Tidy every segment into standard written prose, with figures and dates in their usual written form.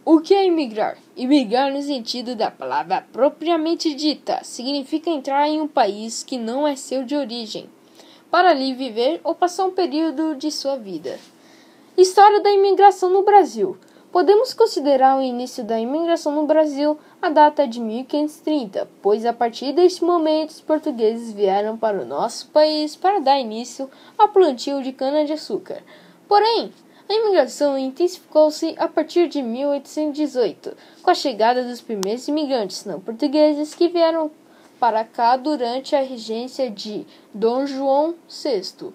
O que é imigrar? Imigrar no sentido da palavra propriamente dita significa entrar em um país que não é seu de origem, para ali viver ou passar um período de sua vida. História da imigração no Brasil. Podemos considerar o início da imigração no Brasil a data de 1530, pois a partir deste momento os portugueses vieram para o nosso país para dar início ao plantio de cana-de-açúcar. Porém, a imigração intensificou-se a partir de 1818, com a chegada dos primeiros imigrantes não portugueses que vieram para cá durante a regência de Dom João VI.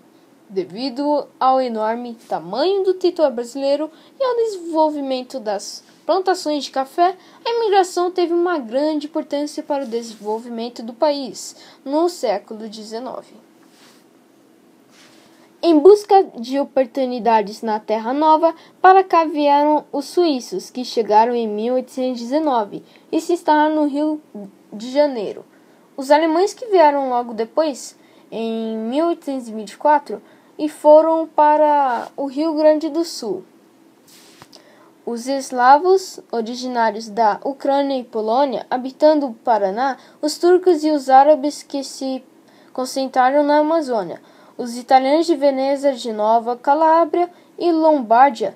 Devido ao enorme tamanho do território brasileiro e ao desenvolvimento das plantações de café, a imigração teve uma grande importância para o desenvolvimento do país no século XIX. Em busca de oportunidades na Terra Nova, para cá vieram os suíços, que chegaram em 1819 e se instalaram no Rio de Janeiro. Os alemães que vieram logo depois, em 1824, e foram para o Rio Grande do Sul. Os eslavos, originários da Ucrânia e Polônia, habitando o Paraná, os turcos e os árabes que se concentraram na Amazônia, os italianos de Veneza, Genova, Calábria e Lombardia,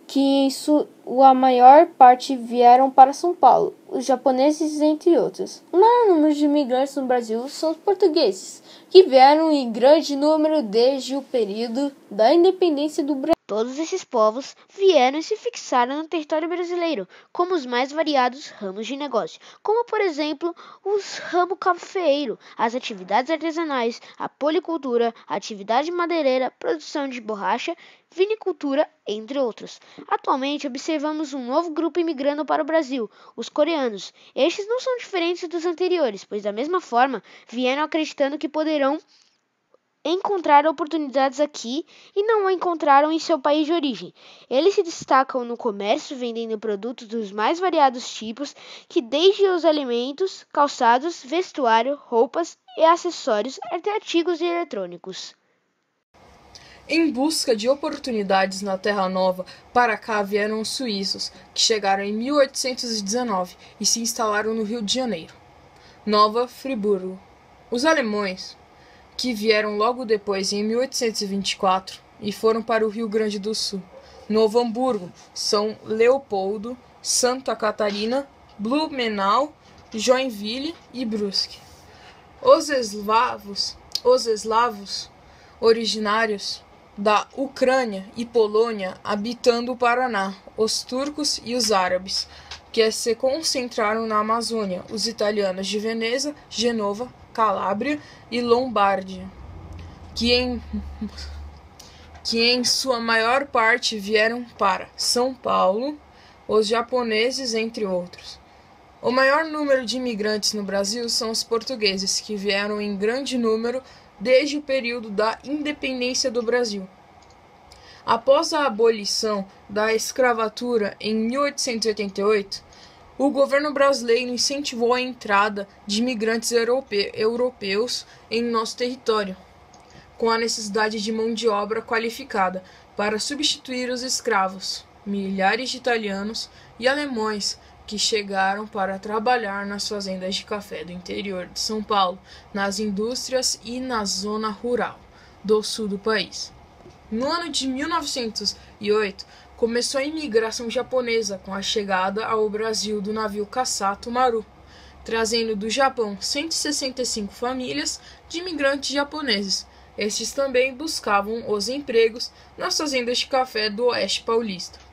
que em sua maior parte vieram para São Paulo, os japoneses, entre outros. O maior número de imigrantes no Brasil são os portugueses, que vieram em grande número desde o período da independência do Brasil. Todos esses povos vieram e se fixaram no território brasileiro, como os mais variados ramos de negócio, como por exemplo os ramo cafeeiro, as atividades artesanais, a policultura, a atividade madeireira, produção de borracha, vinicultura, entre outros. Atualmente observamos um novo grupo imigrando para o Brasil, os coreanos. Estes não são diferentes dos anteriores, pois da mesma forma vieram acreditando que poderão encontrar oportunidades aqui e não a encontraram em seu país de origem. Eles se destacam no comércio, vendendo produtos dos mais variados tipos, que desde os alimentos, calçados, vestuário, roupas e acessórios até artigos eletrônicos. Em busca de oportunidades na Terra Nova, para cá vieram os suíços, que chegaram em 1819 e se instalaram no Rio de Janeiro, Nova Friburgo. Os alemães, que vieram logo depois em 1824 e foram para o Rio Grande do Sul, Novo Hamburgo, São Leopoldo, Santa Catarina, Blumenau, Joinville e Brusque. Os eslavos originários da Ucrânia e Polônia habitando o Paraná, os turcos e os árabes, que se concentraram na Amazônia, os italianos de Veneza, Genova, Calábria e Lombardia, que em sua maior parte vieram para São Paulo, os japoneses, entre outros. O maior número de imigrantes no Brasil são os portugueses, que vieram em grande número desde o período da independência do Brasil. Após a abolição da escravatura em 1888, o governo brasileiro incentivou a entrada de imigrantes europeus em nosso território, com a necessidade de mão de obra qualificada para substituir os escravos. Milhares de italianos e alemães que chegaram para trabalhar nas fazendas de café do interior de São Paulo, nas indústrias e na zona rural do sul do país. No ano de 1908, começou a imigração japonesa com a chegada ao Brasil do navio Kasato Maru, trazendo do Japão 165 famílias de imigrantes japoneses. Estes também buscavam os empregos nas fazendas de café do Oeste Paulista.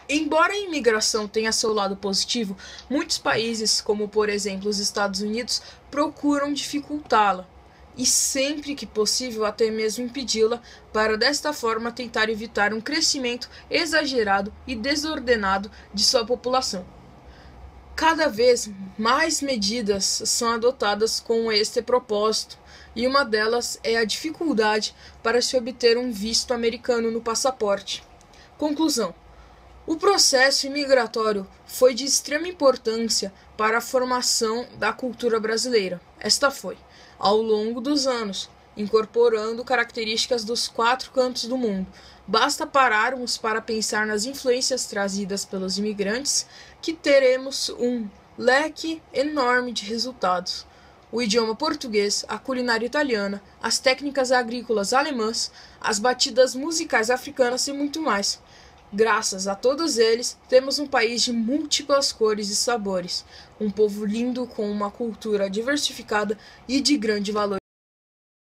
Embora a imigração tenha seu lado positivo, muitos países, como por exemplo os Estados Unidos, procuram dificultá-la e sempre que possível até mesmo impedi-la, para desta forma tentar evitar um crescimento exagerado e desordenado de sua população. Cada vez mais medidas são adotadas com este propósito, e uma delas é a dificuldade para se obter um visto americano no passaporte. Conclusão: o processo imigratório foi de extrema importância para a formação da cultura brasileira. Esta foi, ao longo dos anos, incorporando características dos 4 cantos do mundo. Basta pararmos para pensar nas influências trazidas pelos imigrantes que teremos um leque enorme de resultados. O idioma português, a culinária italiana, as técnicas agrícolas alemãs, as batidas musicais africanas e muito mais. Graças a todos eles, temos um país de múltiplas cores e sabores, um povo lindo com uma cultura diversificada e de grande valor.